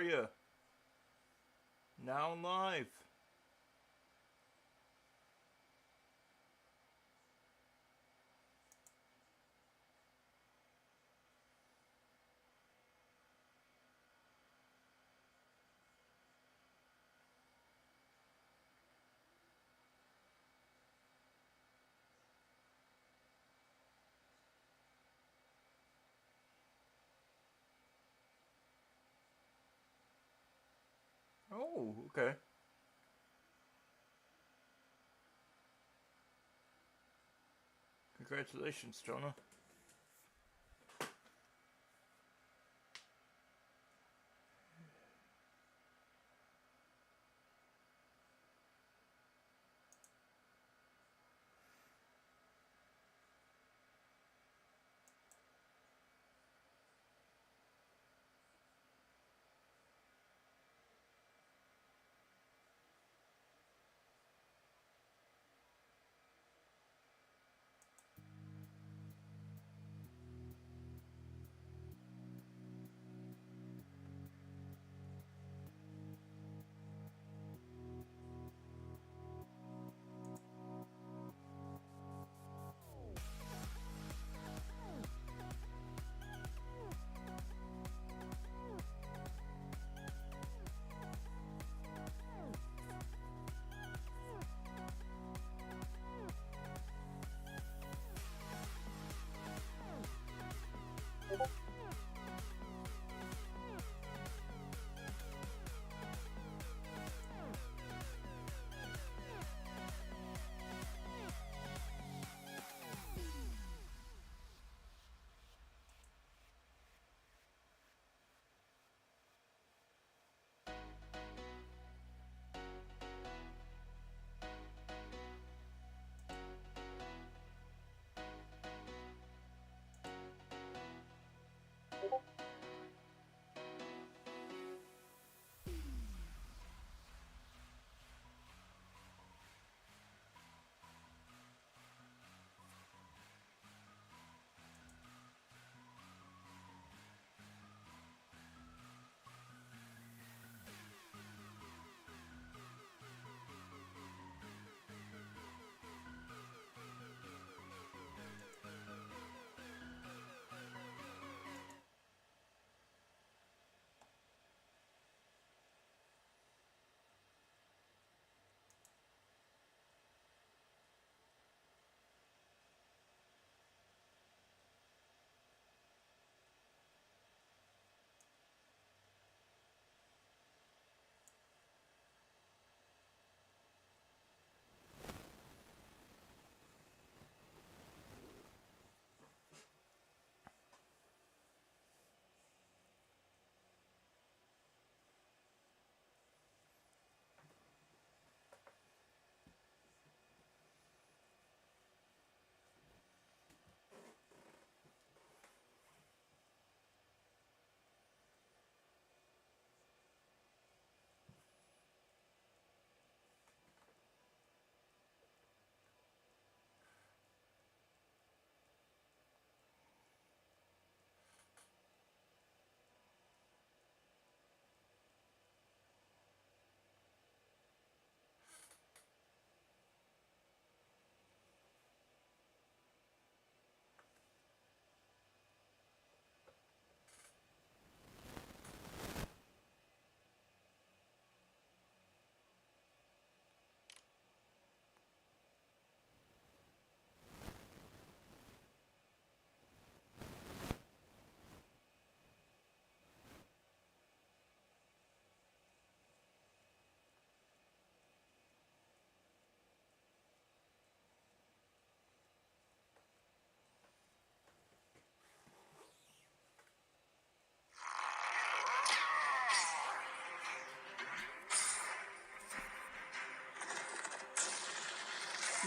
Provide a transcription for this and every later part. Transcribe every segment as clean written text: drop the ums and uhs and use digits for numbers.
you? Now live. Oh, okay. Congratulations, Jonah.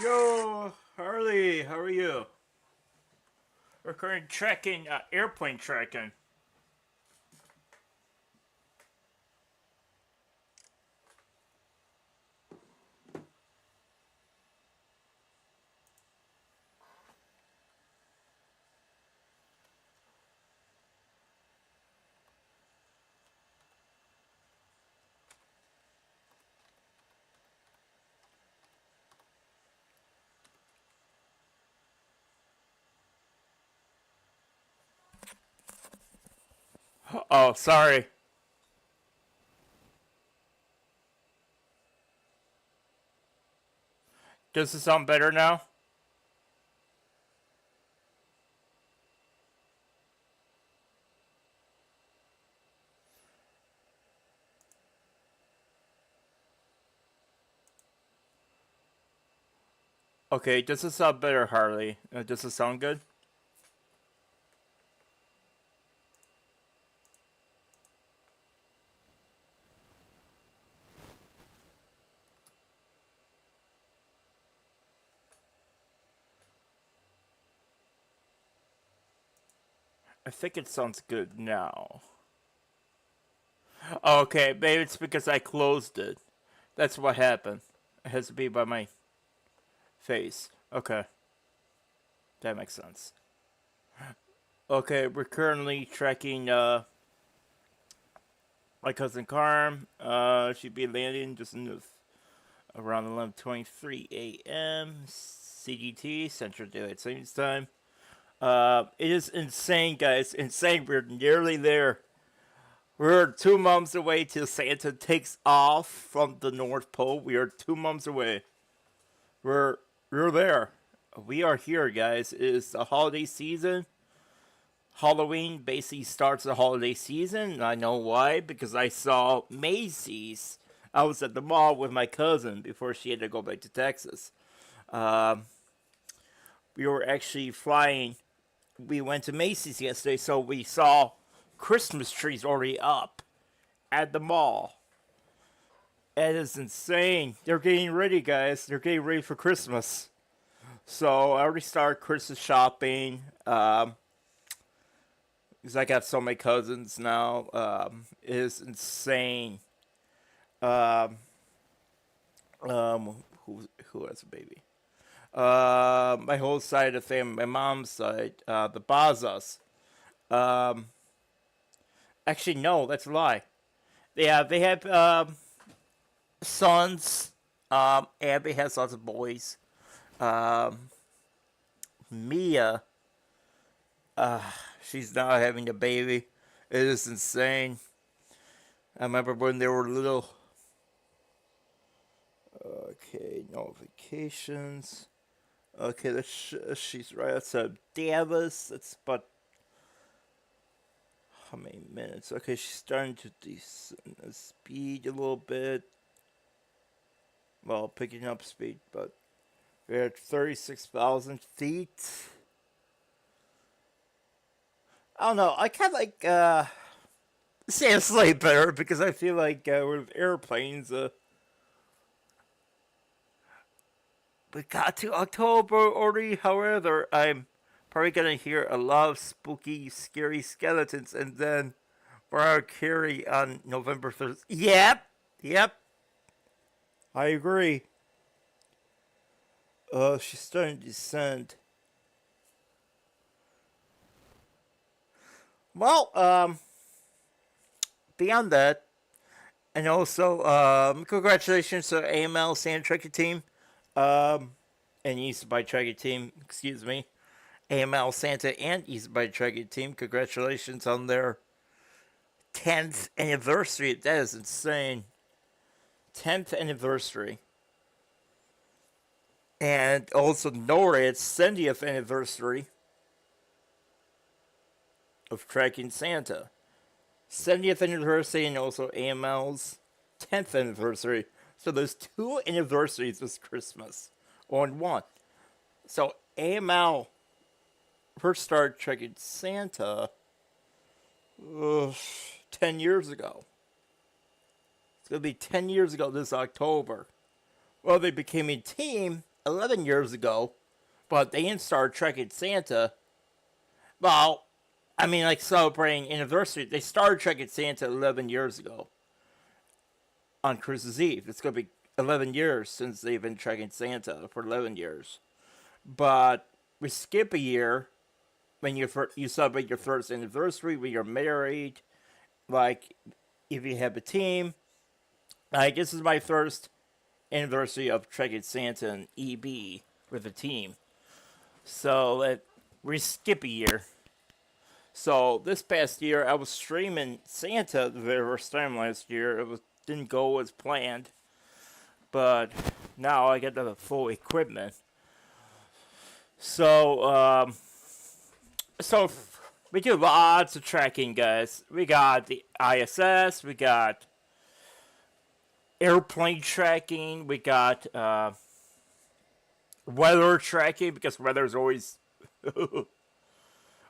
Yo, Harley, how are you? We're currently tracking airplane tracking. Oh, sorry. Does it sound better now? Okay, does it sound better, Harley? Does it sound good? I think it sounds good now. Okay, maybe it's because I closed it. That's what happened. It has to be by my face. Okay, that makes sense. Okay, we're currently tracking my cousin Carm. She'd be landing just in the, around 11:23 a.m. CGT, Central Daylight Savings Time. It is insane, guys. Insane. We're nearly there. We're 2 months away till Santa takes off from the North Pole. We are 2 months away. We're we're there. We are here, guys. It is the holiday season. Halloween basically starts the holiday season. I know why, because I saw Macy's. I was at the mall with my cousin before she had to go back to Texas. Um, we were actually flying. We went to Macy's yesterday, so we saw Christmas trees already up at the mall. That is insane. They're getting ready, guys. They're getting ready for Christmas. So I already started Christmas shopping. Because I got so many cousins now. It is insane. Um, who has a baby? My whole side of the family, my mom's side, the Bazas. Um, Actually, no, that's a lie. They have sons. Abby has lots of boys. Um, Mia, uh, she's now having a baby. It is insane. I remember when they were little. Okay, notifications. Okay, she's right outside Dallas. That's about how many minutes? Okay, she's starting to descend the speed a little bit. Well, picking up speed, but we're at 36,000 feet. I don't know. I kind of like Sand Slate better because I feel like with airplanes, we got to October already. However, I'm probably gonna hear a lot of spooky, scary skeletons, and then Mariah Carey on November 3rd. Yep, yep, I agree. She's starting to descend. Well, beyond that, and also, congratulations to AML Sand Tracker Team, um, and East by Tracker Team. Excuse me. AML Santa and East by Tracker Team. Congratulations on their 10th anniversary. That is insane. 10th anniversary. And also NORAD's 70th anniversary of tracking Santa. 70th anniversary and also AML's 10th anniversary. So there's two anniversaries this Christmas on one. So AML first started tracking Santa uh, 10 years ago. It's going to be 10 years ago this October. Well, they became a team 11 years ago, but they didn't start tracking Santa. Well, I mean, like celebrating anniversary. They started tracking Santa 11 years ago on Christmas Eve. It's going to be 11 years since they've been tracking Santa for 11 years. But we skip a year when you celebrate your first anniversary, when you're married, like if you have a team. Like this is my first anniversary of tracking Santa and EB with a team. So we skip a year. So this past year, I was streaming Santa the very first time last year. Didn't go as planned, but now I get the full equipment. So so we do lots of tracking, guys. We got the ISS, we got airplane tracking, we got weather tracking because weather's always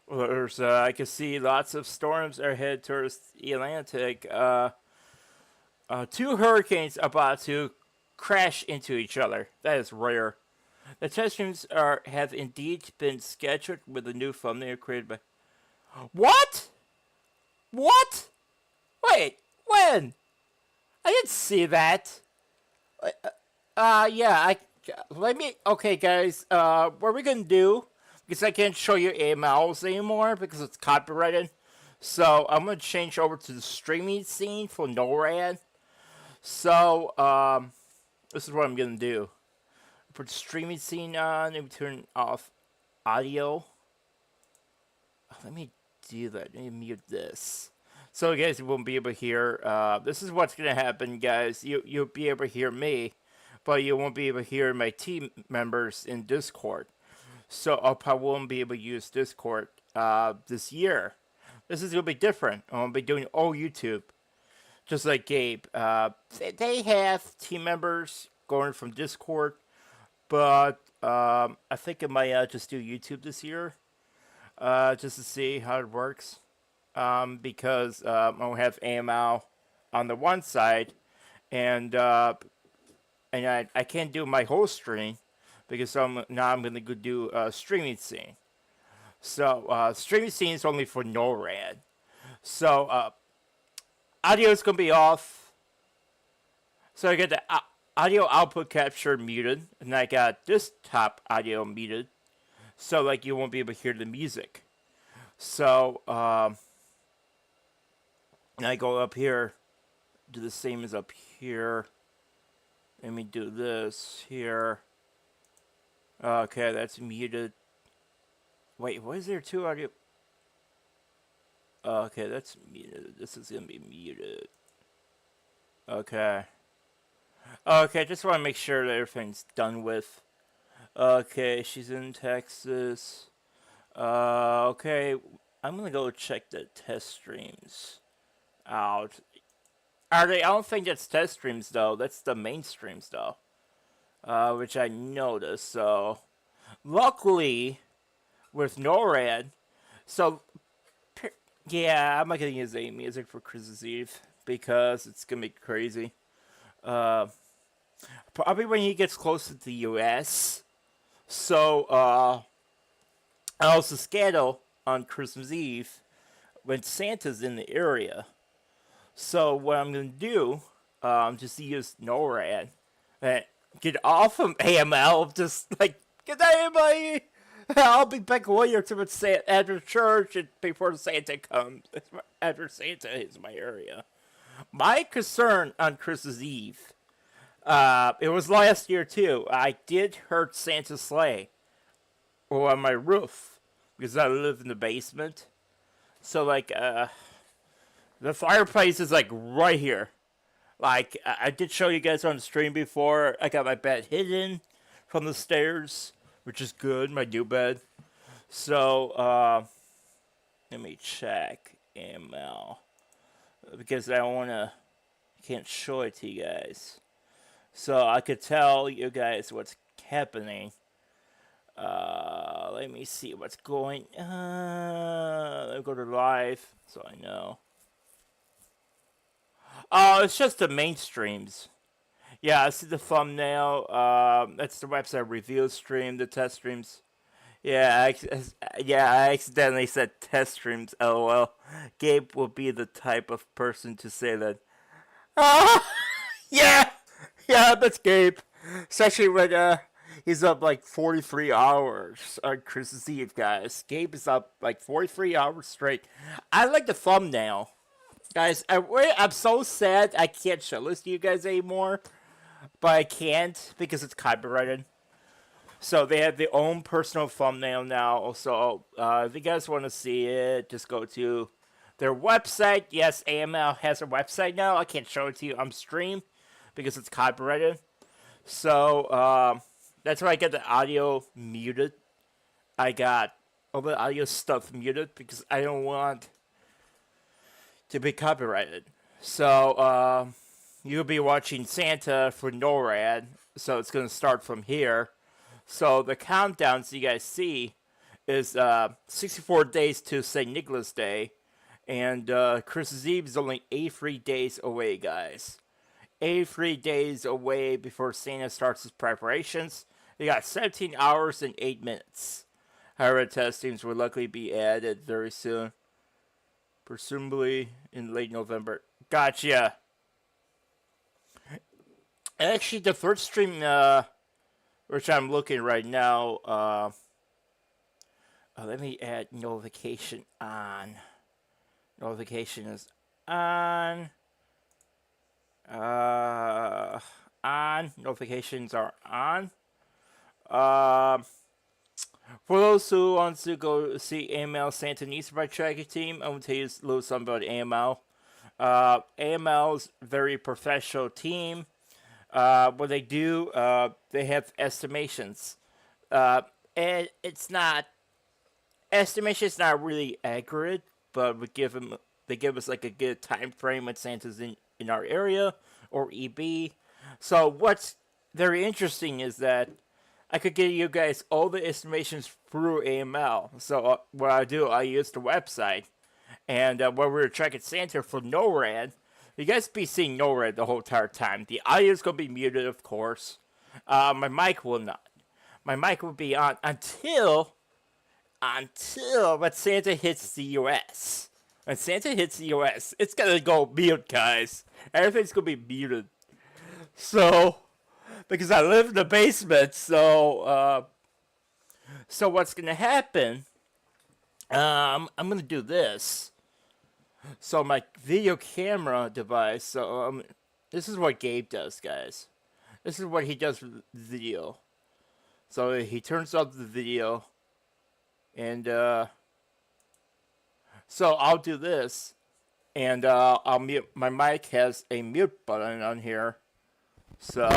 there's I can see lots of storms are headed towards the Atlantic. Two hurricanes about to crash into each other. That is rare. The test streams have indeed been scheduled with a new thumbnail created by. What? What? Wait, when? I didn't see that. Yeah, let me. Okay, guys. What are we gonna do? Because I can't show you AMLs anymore because it's copyrighted. So I'm gonna change over to the streaming scene for NORAD. So this is what I'm gonna do. Put the streaming scene on and turn off audio. Let me do that. Let me mute this. So you guys won't be able to hear. This is what's gonna happen, guys. You'll be able to hear me, but you won't be able to hear my team members in Discord. So I probably won't be able to use Discord this year. This is gonna be different. I'm gonna be doing all YouTube, just like Gabe. They have team members going from Discord, but I think I might just do YouTube this year, just to see how it works. Because I'll have AML on the one side, and I can't do my whole stream because now I'm gonna go do a streaming scene. So streaming scene is only for NORAD. So audio is gonna be off. So I got the audio output capture muted, and I got desktop audio muted. So like you won't be able to hear the music. So and I go up here, do the same as up here. Let me do this here. Okay, that's muted. Wait, why is there two audio? Okay, that's muted. This is gonna be muted. Okay. Okay, just want to make sure that everything's done with. Okay, she's in Texas. Okay, I'm gonna go check the test streams out. Are they? I don't think that's test streams though. That's the main streams though. Which I noticed. So, luckily, with NORAD, so yeah, I'm not gonna use any music for Christmas Eve because it's gonna be crazy. Probably when he gets close to the U.S. So, I also schedule on Christmas Eve when Santa's in the area. So what I'm gonna do, just use NORAD and get off of AML. Just like get that everybody. I'll be back later to after church and before Santa comes. After Santa is my area. My concern on Christmas Eve, it was last year too. I did hurt Santa's sleigh or on my roof because I live in the basement. So like, the fireplace is like right here. Like I did show you guys on the stream before. I got my bed hidden from the stairs, which is good. My new bed. So let me check ML because I can't show it to you guys. So I could tell you guys what's happening. Let me see what's going. Let me go to live so I know. Oh, it's just the mainstreams. Yeah, I see the thumbnail. That's the website review stream, the test streams. Yeah, I accidentally said test streams. LOL. Gabe will be the type of person to say that. Yeah, that's Gabe. Especially when he's up like 43 hours on Christmas Eve, guys. Gabe is up like 43 hours straight. I like the thumbnail. Guys, I'm so sad I can't show this to you guys anymore. But I can't because it's copyrighted. So they have their own personal thumbnail now. So if you guys want to see it, just go to their website. Yes, AML has a website now. I can't show it to you on stream because it's copyrighted. So that's why I get the audio muted. I got all the audio stuff muted because I don't want to be copyrighted. So you'll be watching Santa for NORAD. So it's going to start from here. So the countdowns you guys see is 64 days to St. Nicholas Day. And Christmas Eve is only 83 days away, guys. 83 days away before Santa starts his preparations. You got 17 hours and 8 minutes. However, testings will likely be added very soon. Presumably in late November. Gotcha. Actually, the first stream, which I'm looking right now, let me add notification on. Notification is on. On. Notifications are on. For those who want to go see AML Santa and Easter by Tracking Team, I'm going to tell you a little something about AML. AML's very professional team. What they do, they have estimations. And it's not, estimation is not really accurate, but they give us like a good time frame when Santa's in our area, or EB. So what's very interesting is that I could give you guys all the estimations through AML. So what I do, I use the website. And when we were tracking Santa for NORAD, you guys be seeing NORAD the whole entire time. The audio is going to be muted, of course. My mic will not. My mic will be on until when Santa hits the US. When Santa hits the US, it's going to go mute, guys. Everything's going to be muted. So, because I live in the basement, so what's going to happen, I'm going to do this. So my video camera device, so this is what Gabe does, guys. This is what he does with video. So he turns off the video, and so I'll do this, and I'll mute. My mic has a mute button on here, so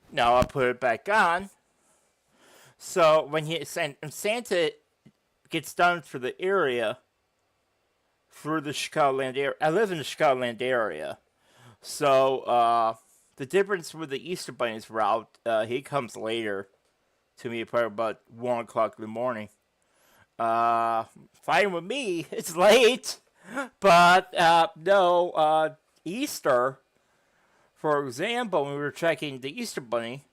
now I'll put it back on. So when Santa gets done for the area, through the Chicagoland area. I live in the Chicagoland area. So, the difference with the Easter Bunny's route, he comes later to me, probably about 1 o'clock in the morning. Fine with me, it's late. But, no, Easter, for example, when we were checking the Easter Bunny,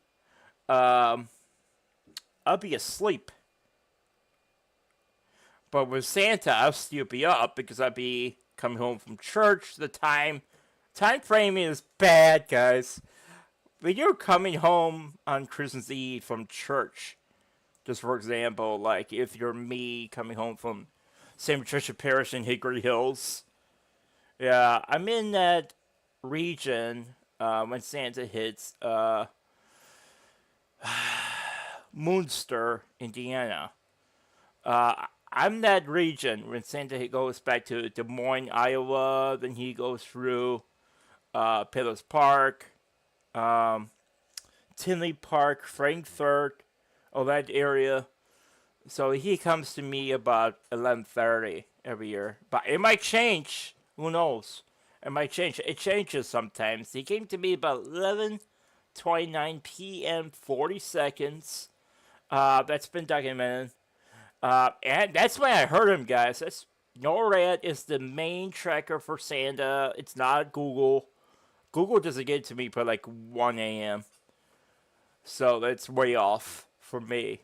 I'll be asleep. But with Santa, I'll still be up because I'll be coming home from church. The time frame is bad, guys. When you're coming home on Christmas Eve from church, just for example, like if you're me coming home from St. Patricia Parish in Hickory Hills, yeah, I'm in that region when Santa hits Munster, Indiana. I'm that region when Santa goes back to Des Moines, Iowa. Then he goes through Palos Park, Tinley Park, Frankfurt, all that area. So he comes to me about 11:30 every year. But it might change. Who knows? It might change. It changes sometimes. He came to me about 11:29 p.m. 40 seconds. That's been documented. And that's when I heard him, guys. NORAD is the main tracker for Santa. It's not Google. Google doesn't get to me for like 1 a.m. So that's way off for me.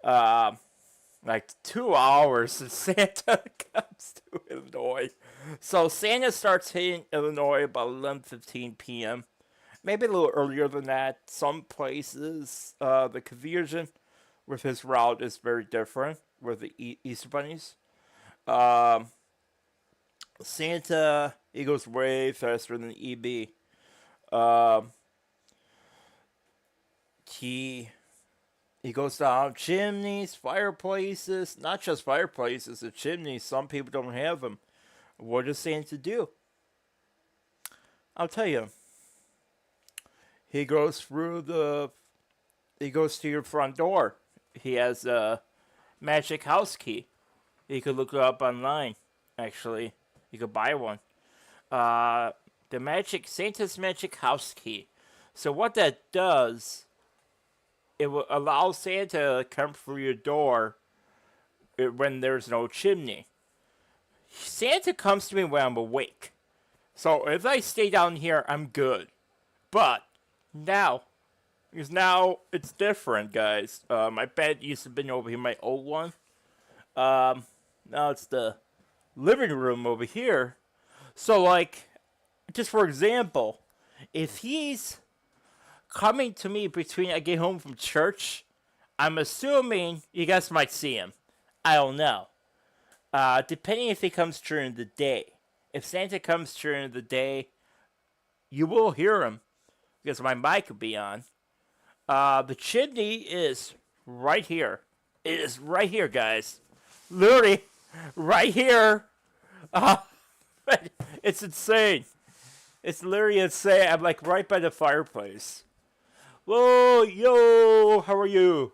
Like 2 hours and Santa comes to Illinois. So Santa starts hitting Illinois about 11:15 p.m. Maybe a little earlier than that. Some places, the confusion with his route is very different with the Easter bunnies. Santa, he goes way faster than EB. He he goes down chimneys, fireplaces, not just fireplaces, the chimneys. Some people don't have them. What does Santa do? I'll tell you. He goes through the. He goes to your front door. He has a magic house key. You could look it up online. Actually, you could buy one. Uh, the magic Santa's magic house key. So what that does, it will allow Santa to come through your door when there's no chimney. Santa comes to me when I'm awake. So if I stay down here, I'm good. But now, because now it's different, guys. My bed used to be over here, my old one. Now it's the living room over here. So, like, just for example, if he's coming to me between I get home from church, I'm assuming you guys might see him. I don't know. Depending if he comes during the day. If Santa comes during the day, you will hear him because my mic will be on. The chimney is right here. It is right here, guys. Literally, right here. It's insane. It's literally insane. I'm like right by the fireplace. Whoa, yo, how are you?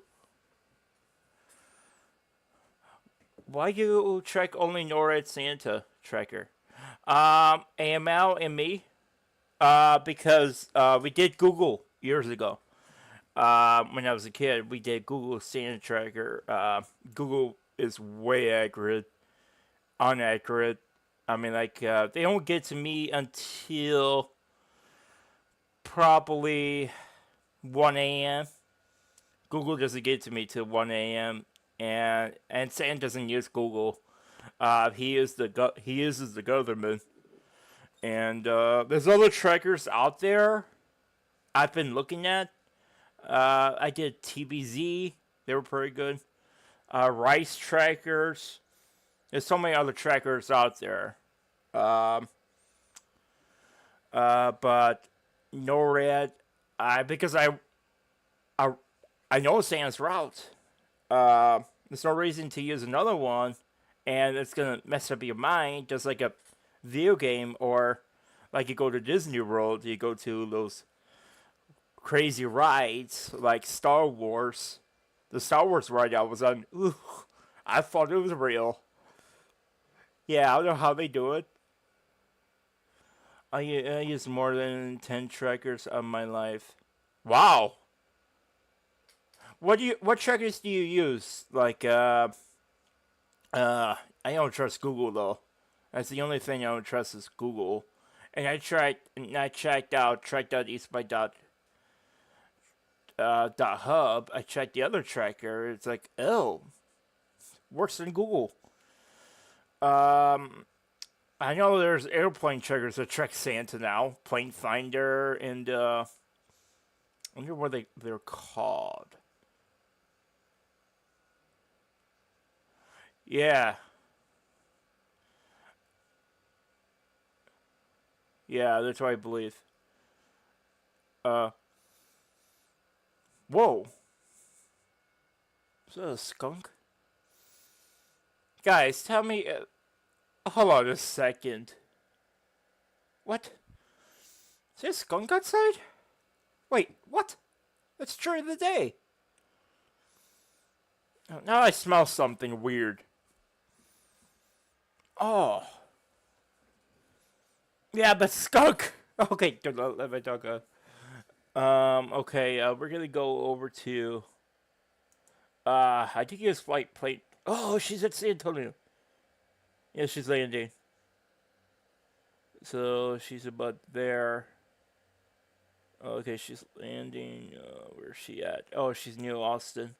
Why you track only NORAD Santa tracker? AML and me. Because we did Google years ago. When I was a kid, we did Google Santa tracker. Google is way inaccurate. I mean, like, they don't get to me until probably 1 a.m. Google doesn't get to me till 1 a.m. and Santa doesn't use Google. He uses the government. And there's other trackers out there I've been looking at. I did TBZ. They were pretty good. Rice trackers. There's so many other trackers out there. But NORAD, because I know Santa's route. There's no reason to use another one, and it's gonna mess up your mind, just like a video game, or like you go to Disney World, you go to those crazy rides like Star Wars. The Star Wars ride I was on, I thought it was real. Yeah, I don't know how they do it. I use more than 10 trackers on my life. Wow. What trackers do you use? Like, I don't trust Google though. That's the only thing I don't trust is Google. And I checked out hub. I checked the other tracker. It's like, oh, worse than Google. I know there's airplane trackers that track Santa now. Plane Finder and I wonder what they're called. Yeah. Yeah, that's what I believe. Whoa. Is that a skunk? Guys, tell me. Hold on a second. What? Is there a skunk outside? Wait, what? It's during the day. Oh, now I smell something weird. Oh. Yeah, but skunk. Okay, let me talk. Okay, we're gonna go over to. I think it's flight plate. Oh, she's at San Antonio. Yeah, she's landing. So she's about there. Okay, she's landing. Where's she at? Oh, she's near Austin.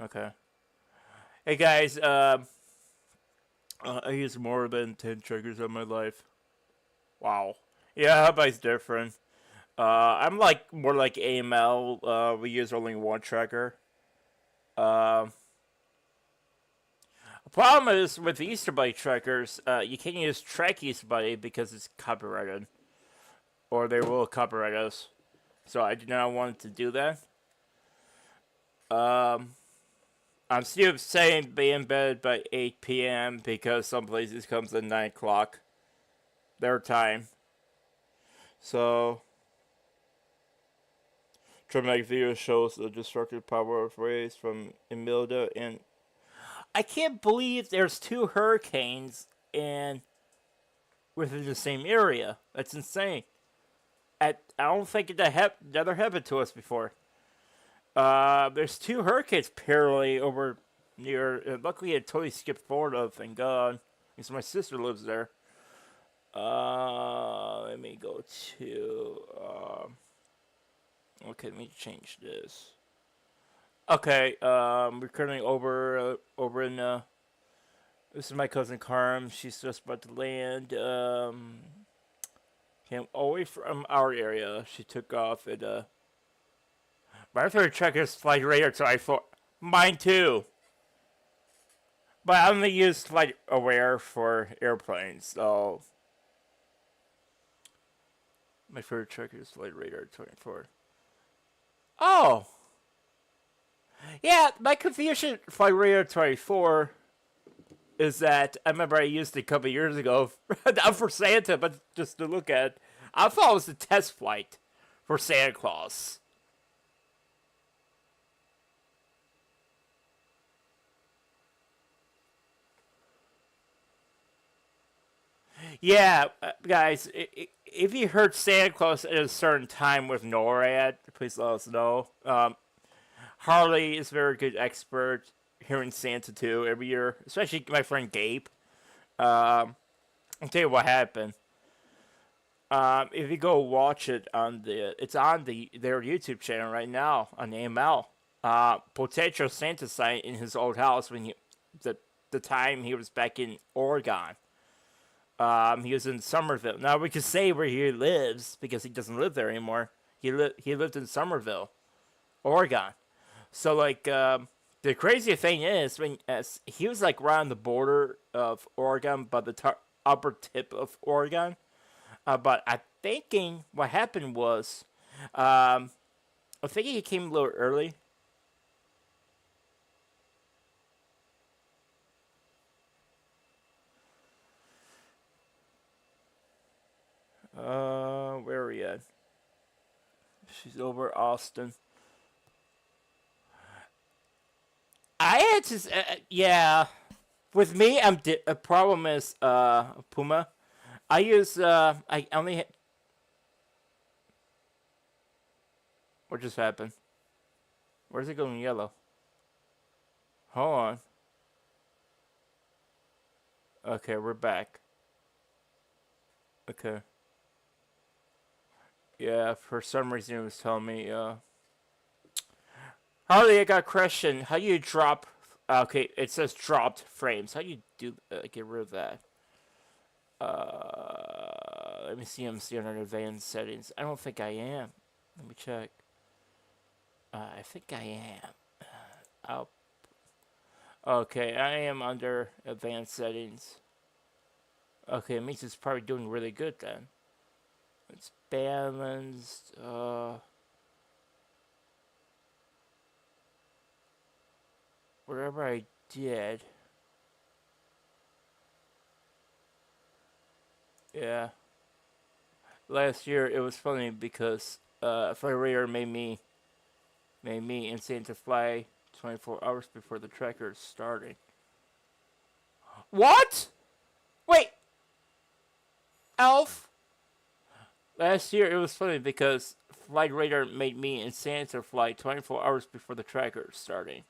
Okay. Hey guys, I use more than 10 triggers in my life. Wow. Yeah, everybody's different. I'm like more like AML. We use only one tracker. The problem is with the Easter Bunny trackers, you can't use Track Easter Bunny because it's copyrighted, or they will copyright us. so I did not want to do that. Um, I'm still saying be in bed by 8 p.m. because some places comes at 9 o'clock their time. So, dramatic video shows the destructive power of rays from Imelda, and I can't believe there's two hurricanes in within the same area. That's insane. I don't think that never happened to us before. There's two hurricanes apparently over near. Luckily, it totally skipped Florida. Thank God, because my sister lives there. Let me go to. Okay, let me change this. Okay, we're currently over in. This is my cousin Carm. She's just about to land. Came all the way from our area. She took off at my third check is Flight Radar 24. Mine too. But I only use Flight Aware for airplanes, so my favorite check is Flight Radar 24. Oh! Yeah, my confusion Flight Radar 24 is that I remember I used it a couple years ago, not for Santa, but just to look at. I thought it was a test flight for Santa Claus. Yeah, guys, if you heard Santa Claus at a certain time with NORAD, please let us know. Harley is a very good expert hearing Santa too every year, especially my friend Gabe. I'll tell you what happened. If you go watch it it's on their YouTube channel right now on AML. Potential Santa site in his old house when the time he was back in Oregon. He was in Somerville. Now we could say where he lives because he doesn't live there anymore. He lived in Somerville, Oregon. So like the crazy thing is when he was like right on the border of Oregon, but the upper tip of Oregon. But I'm thinking what happened was, I'm thinking he came a little early. Where are we at? She's over Austin. I had to, yeah. With me, a problem is Puma. I use I only. What just happened? Where's it going yellow? Hold on. Okay, we're back. Okay. Yeah, for some reason it was telling me, Harley, I got a question. How do you drop... Okay, it says dropped frames. How do you get rid of that? Let me see. I'm still under advanced settings. I don't think I am. Let me check. I think I am. I'll... Okay, I am under advanced settings. Okay, it means it's probably doing really good then. It's balanced. Whatever I did. Yeah. Last year it was funny because Flyer made me insane to fly 24 hours before the tracker started. What? Wait. Elf? Last year it was funny because Flight Radar made me insane to fly 24 hours before the tracker starting.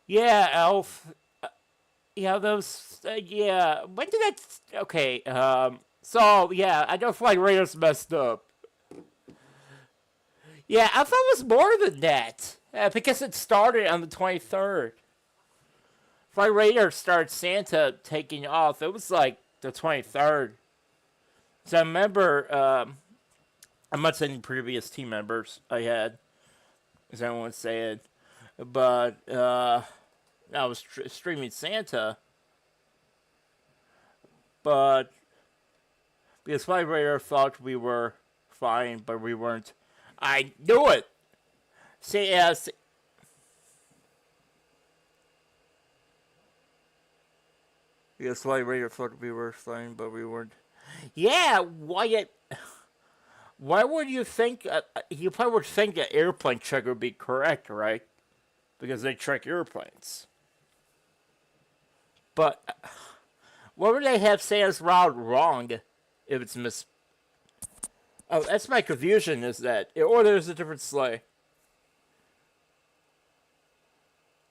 Yeah, Elf. Yeah, those. Yeah, when did that? Okay. So yeah, I know Flight Radar's messed up. Yeah, I thought it was more than that because it started on the 23rd. Flight Radar started Santa taking off. It was like the 23rd. So I remember. I'm not saying previous team members I had. as everyone said. But I was streaming Santa, but because my radar thought we were fine, but we weren't. I knew it. See, because my radar thought we were fine, but we weren't. Yeah, why would you think? You probably would think an airplane check would be correct, right? Because they check airplanes. But why would they have Santa's route wrong if it's mis? Oh, that's my confusion. Is that or there's a different sleigh?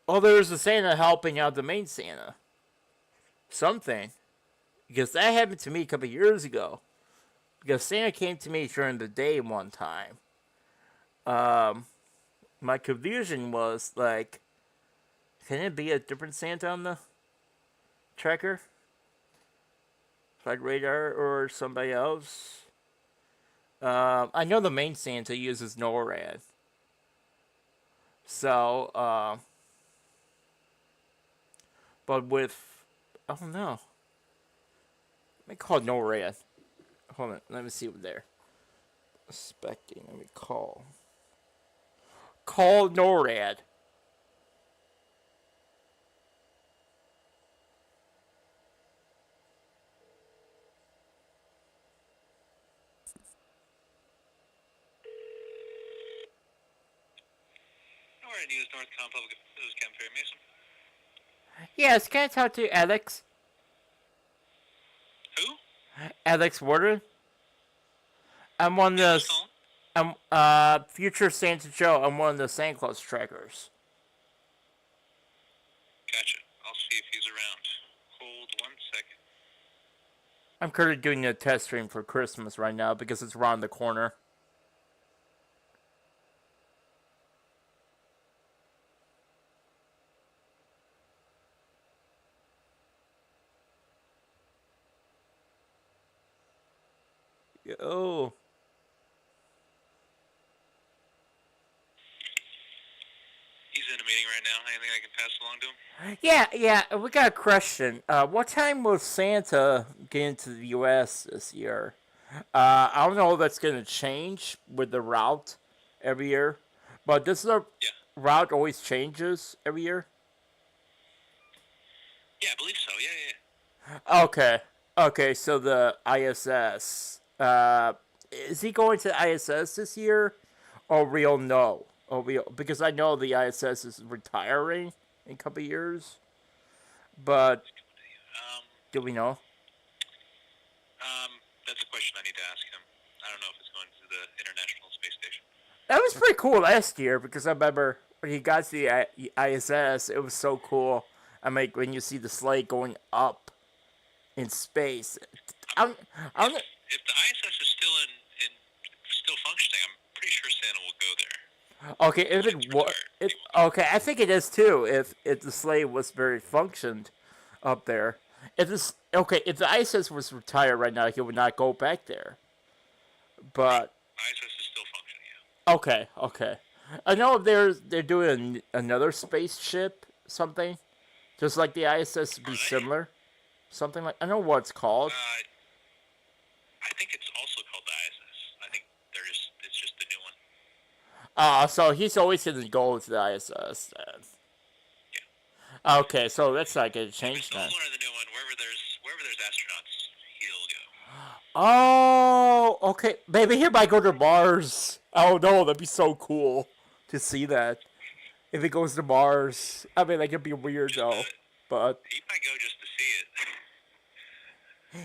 Oh, there's a Santa helping out the main Santa. Something, because that happened to me a couple years ago. Because Santa came to me during the day one time. My confusion was like, can it be a different Santa on the tracker? Flight radar or somebody else? I know the main Santa uses NORAD. So, but with, oh no. Let me call NORAD. Hold on, let me see what they're expecting. Let me call. Call NORAD. NORAD News, Northcom Public. This is Captain Perry Mason. Yes, can I talk to Alex? Who? Alex Warden? I'm one of the. I'm future Santa Joe. I'm one of the Santa Claus trackers. Gotcha. I'll see if he's around. Hold 1 second. I'm currently doing a test stream for Christmas right now because it's around the corner. Yo. He's in a meeting right now. Anything I can pass along to him? Yeah, we got a question. What time will Santa get into the U.S. this year? I don't know if that's going to change with the route every year, but this route always changes every year? Yeah, I believe so. Yeah. Okay, so the ISS. Is he going to the ISS this year? Or we'll know? Because I know the ISS is retiring in a couple years. But do we know? That's a question I need to ask him. I don't know if it's going to the International Space Station. That was pretty cool last year because I remember when he got to the ISS, it was so cool. I mean, when you see the sleigh going up in space. If the ISS is still functioning, I'm pretty sure Santa will go there. Okay, if it was, okay, I think it is too. If the sleigh was very functioned up there, if the ISS was retired right now, he would not go back there. But ISS is still functioning. Yeah. Okay. I know they're doing another spaceship, something, just like the ISS to be similar, something like I don't know what it's called. I think it's also called the ISS. I think it's just the new one. So he's always going to go to the ISS then. Yeah. Okay, so that's not going to change then. then. The old one or the new one, wherever there's astronauts, he'll go. Oh, okay. Maybe he might go to Mars. Oh no, that'd be so cool to see that. If it goes to Mars, I mean, like it'd be weird though. But he might go just to see it.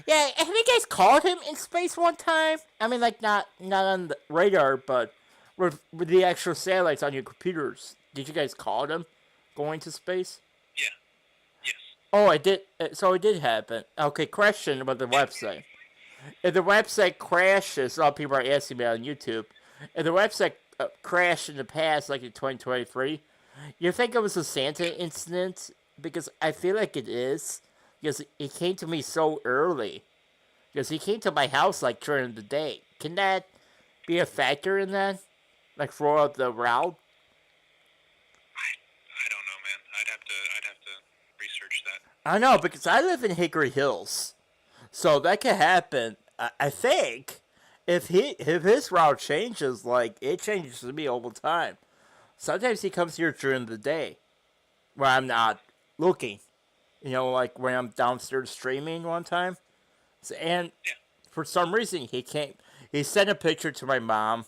Yeah, have you guys called him in space one time? I mean, like not on the radar, but with the actual satellites on your computers. Did you guys call him going to space? Yeah. Yes. Oh, I did. So it did happen. Okay, question about the website. If the website crashes, a lot of people are asking me on YouTube. If the website crashed in the past, like in 2023, you think it was a Santa incident? Because I feel like it is. Because it came to me so early. Because he came to my house like during the day. Can that be a factor in that? Like throughout the route? I know because I live in Hickory Hills, so that could happen. I think if his route changes, like it changes to me all the time. Sometimes he comes here during the day, where I'm not looking. You know, like when I'm downstairs streaming one time, and Yeah. for some reason he came. He sent a picture to my mom.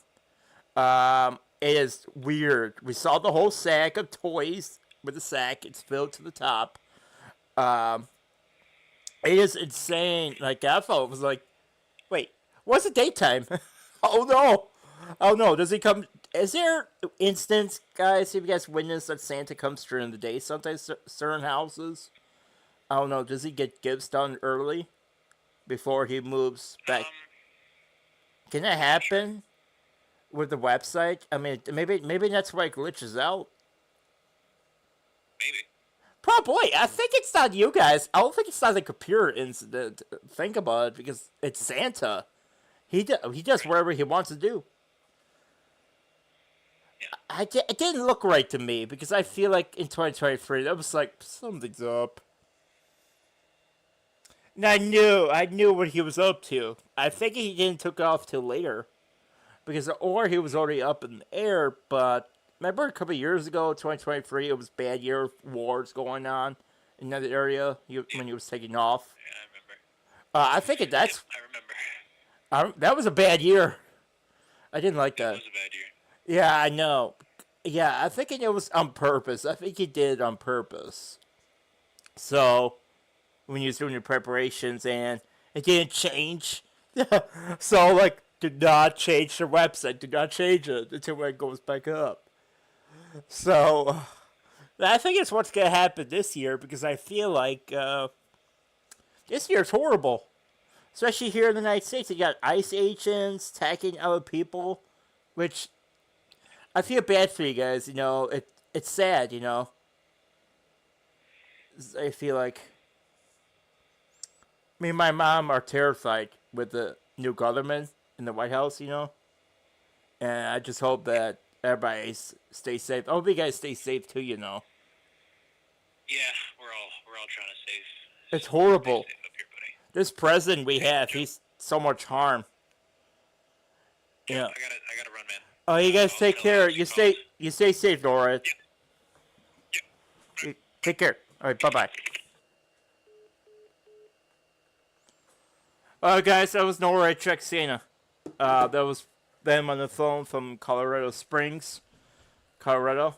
It is weird. We saw the whole sack of toys with the sack. It's filled to the top. Um, it is insane. Like I felt it was like, wait, what's the daytime? Oh no, oh no. Does he come? Is there instance, guys? Have you guys witnessed that Santa comes during the day? Sometimes certain houses. I don't know. Does he get gifts done early before he moves back? Um, Can that I'm not sure. happen with the website? I mean, maybe that's why it glitches out. Maybe. Probably. I think it's not you guys. I don't think it's not a computer incident. Think about it because it's Santa. He does whatever he wants to do. Yeah. It didn't look right to me because I feel like in 2023 that was like something's up. And I knew what he was up to. I think he didn't took off till later because or he was already up in the air. But remember a couple of years ago, 2023, it was bad year wars going on in that area when he was taking off. Yeah, I remember. I think Yep, that's I remember. that was a bad year. I didn't like It that. was a bad year. Yeah, I know. Yeah, I think it was on purpose. I think he did it on purpose. So when he was doing the preparations and it didn't change. So like, do not change the website. Do not change it until it goes back up. So I think it's what's gonna happen this year because I feel like this year's horrible, especially here in the United States. You got ICE agents attacking other people, which I feel bad for you guys. You know, it's sad. You know, I feel like me and my mom are terrified with the new government in the White House. You know, and I just hope that everybody stays safe. I hope you guys stay safe too. You know, Yeah, we're all trying to it's stay horrible. safe up here, buddy. This president we Hey, have, Joe. he's so much harm. Joe, Yeah. I gotta run, man. Oh, you guys I'll take tell care. Alex you called. You stay safe, Nora. Yep. Yep. Take care. All right, bye bye. Guys, that was Nora at Trexina. That was them on the phone from Colorado Springs, Colorado.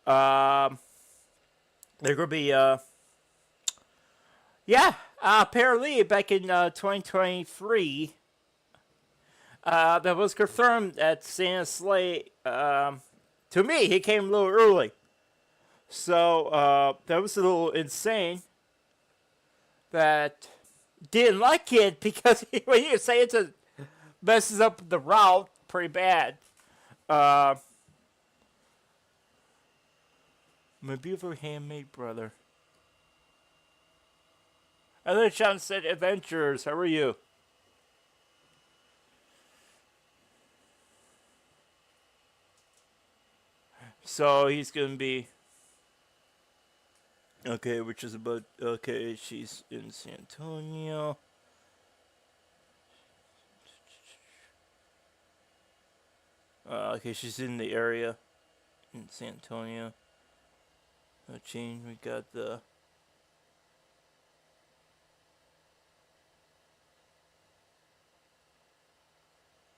Um, they're gonna be yeah, apparently back in 2023. That was confirmed that Santa Slay. To me, he came a little early. So that was a little insane. That didn't like it because when you say it messes up the route pretty bad. My beautiful handmade brother. Other John said, "Adventures, how are you?" So he's gonna be okay, which is about okay. She's in San Antonio. Okay, she's in the area in San Antonio. Gene, we got the.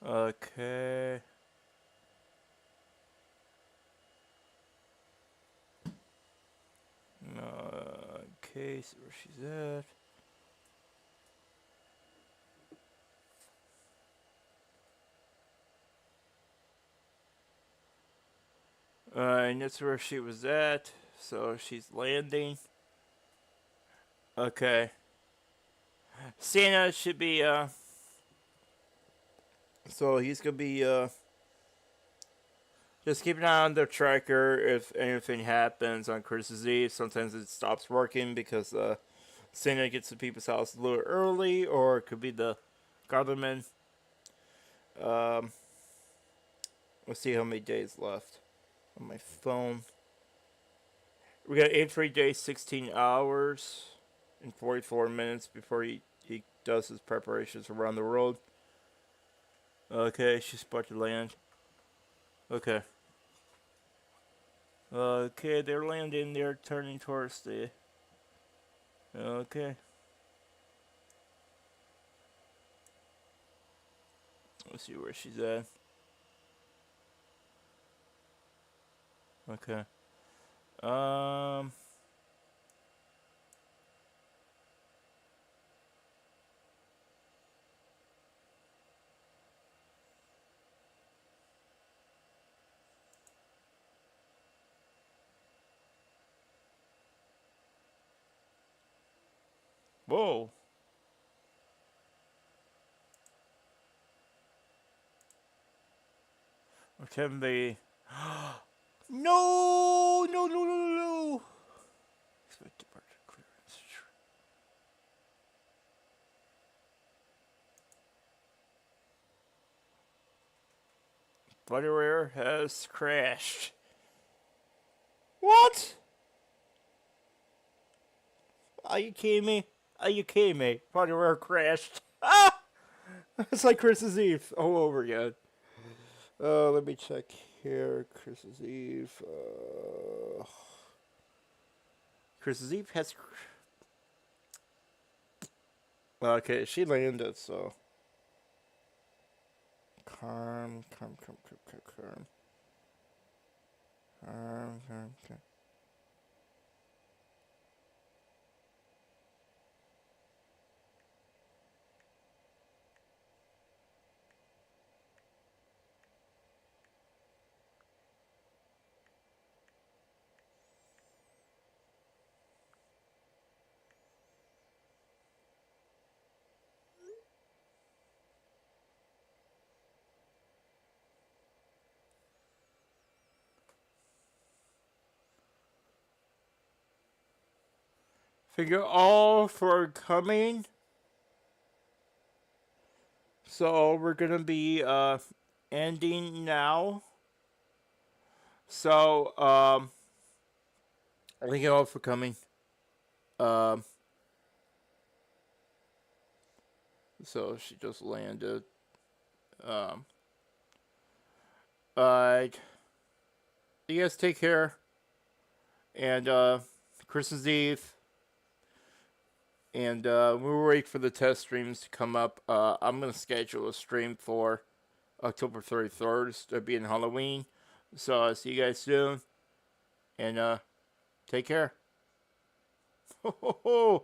Okay. Okay, see where she's at. And that's where she was at. So she's landing. Okay. Santa should be, so he's gonna be, just keep an eye on the tracker if anything happens on Christmas Eve. Sometimes it stops working because, Santa gets to people's house a little early, or it could be the government. Um, let's see how many days left on my phone. We got 8 free days, 16 hours, and 44 minutes before he does his preparations around the world. Okay, she's about to land. Okay. Okay, they're landing. They're turning towards the. Okay. Let's see where she's at. Okay. Um. Whoa. Can they? No! No! No! No! No! No! Expect departure clearance. Butterware has crashed. What? Are you kidding me? Are you kidding me? Butterware crashed. Ah! It's like Christmas Eve all over again. Let me check here. Christmas Eve. Christmas Eve has. Okay, she landed, so. Calm. Thank you all for coming. So we're gonna be ending now. So thank you all for coming. Um, so she just landed. Um, uh, you guys take care. And Christmas Eve. And we're waiting for the test streams to come up. I'm gonna schedule a stream for October 31st. It'll be in Halloween. So I'll see you guys soon. And take care. Ho ho ho!